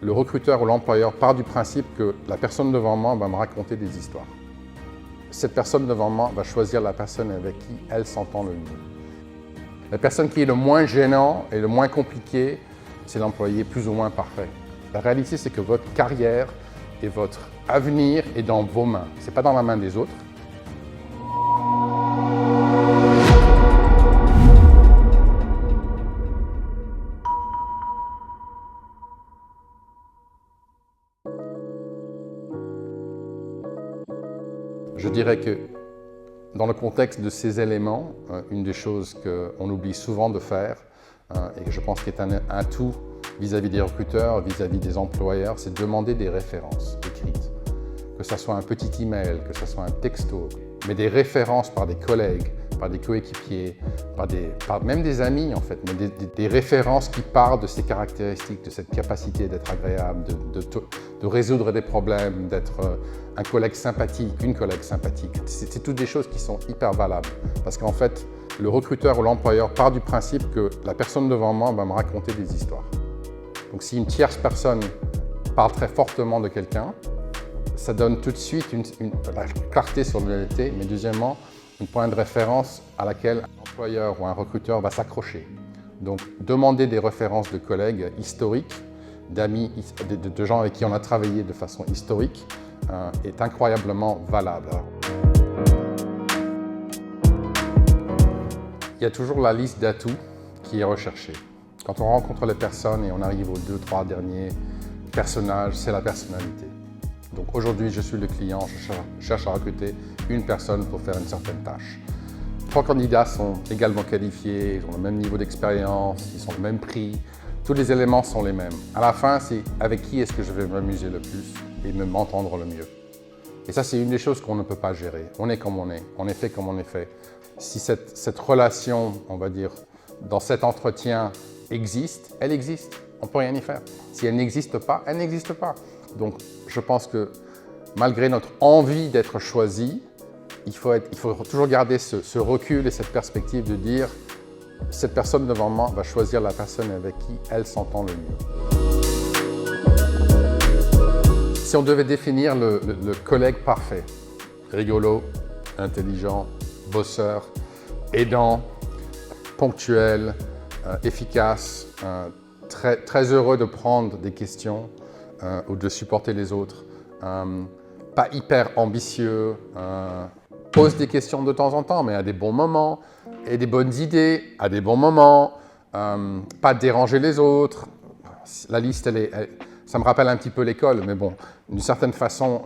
Le recruteur ou l'employeur part du principe que la personne devant moi va me raconter des histoires. Cette personne devant moi va choisir la personne avec qui elle s'entend le mieux. La personne qui est le moins gênant et le moins compliqué, c'est l'employé plus ou moins parfait. La réalité, c'est que votre carrière et votre avenir est dans vos mains. Ce n'est pas dans la main des autres. Je dirais que dans le contexte de ces éléments, une des choses qu'on oublie souvent de faire, et que je pense qu'il est un atout vis-à-vis des recruteurs, vis-à-vis des employeurs, c'est de demander des références écrites. Que ce soit un petit email, que ce soit un texto, mais des références par des collègues, par des coéquipiers, par même des amis en fait, mais des références qui parlent de ces caractéristiques, de cette capacité d'être agréable, de résoudre des problèmes, d'être un collègue sympathique, une collègue sympathique. C'est toutes des choses qui sont hyper valables parce qu'en fait, le recruteur ou l'employeur part du principe que la personne devant moi va me raconter des histoires. Donc si une tierce personne parle très fortement de quelqu'un, ça donne tout de suite la clarté sur l'honnêteté, mais deuxièmement, un point de référence à laquelle un employeur ou un recruteur va s'accrocher. Donc, demander des références de collègues historiques, d'amis, de gens avec qui on a travaillé de façon historique, est incroyablement valable. Il y a toujours la liste d'atouts qui est recherchée. Quand on rencontre les personnes et on arrive aux 2-3 derniers personnages, c'est la personnalité. Donc aujourd'hui, je suis le client, je cherche à recruter une personne pour faire une certaine tâche. 3 candidats sont également qualifiés, ils ont le même niveau d'expérience, ils sont le même prix, tous les éléments sont les mêmes. À la fin, c'est avec qui est-ce que je vais m'amuser le plus et m'entendre le mieux. Et ça, c'est une des choses qu'on ne peut pas gérer. On est comme on est fait comme on est fait. Si cette relation, on va dire, dans cet entretien existe, elle existe. On ne peut rien y faire. Si elle n'existe pas, elle n'existe pas. Donc, je pense que malgré notre envie d'être choisi, il faut toujours garder ce recul et cette perspective de dire cette personne devant moi va choisir la personne avec qui elle s'entend le mieux. Si on devait définir le collègue parfait, rigolo, intelligent, bosseur, aidant, ponctuel, efficace, très heureux de prendre des questions ou de supporter les autres, pas hyper ambitieux, pose des questions de temps en temps, mais à des bons moments, et des bonnes idées à des bons moments, pas déranger les autres. La liste, ça me rappelle un petit peu l'école, mais bon, d'une certaine façon,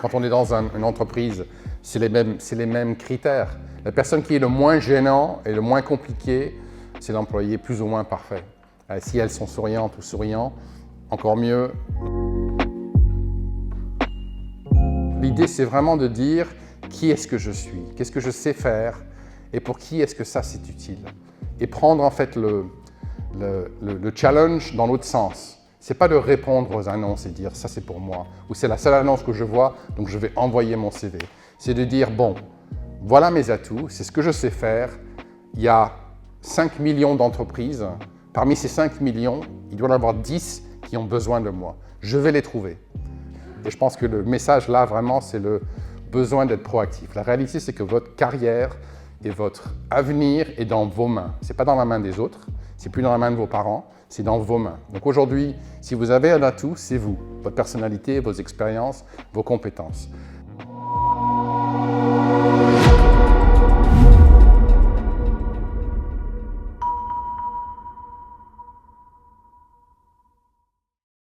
quand on est dans une entreprise, c'est les mêmes critères. La personne qui est le moins gênant et le moins compliqué, c'est l'employé plus ou moins parfait. Si elles sont souriantes ou souriants, encore mieux. L'idée, c'est vraiment de dire qui est-ce que je suis, qu'est-ce que je sais faire et pour qui est-ce que ça c'est utile. Et prendre en fait le challenge dans l'autre sens. C'est pas de répondre aux annonces et dire ça c'est pour moi ou c'est la seule annonce que je vois donc je vais envoyer mon CV. C'est de dire bon, voilà mes atouts, c'est ce que je sais faire. Il y a 5 millions d'entreprises. Parmi ces 5 millions, il doit y en avoir 10 qui ont besoin de moi. Je vais les trouver. Et je pense que le message là, vraiment, c'est le besoin d'être proactif. La réalité, c'est que votre carrière et votre avenir est dans vos mains. Ce n'est pas dans la main des autres, c'est plus dans la main de vos parents, c'est dans vos mains. Donc aujourd'hui, si vous avez un atout, c'est vous, votre personnalité, vos expériences, vos compétences.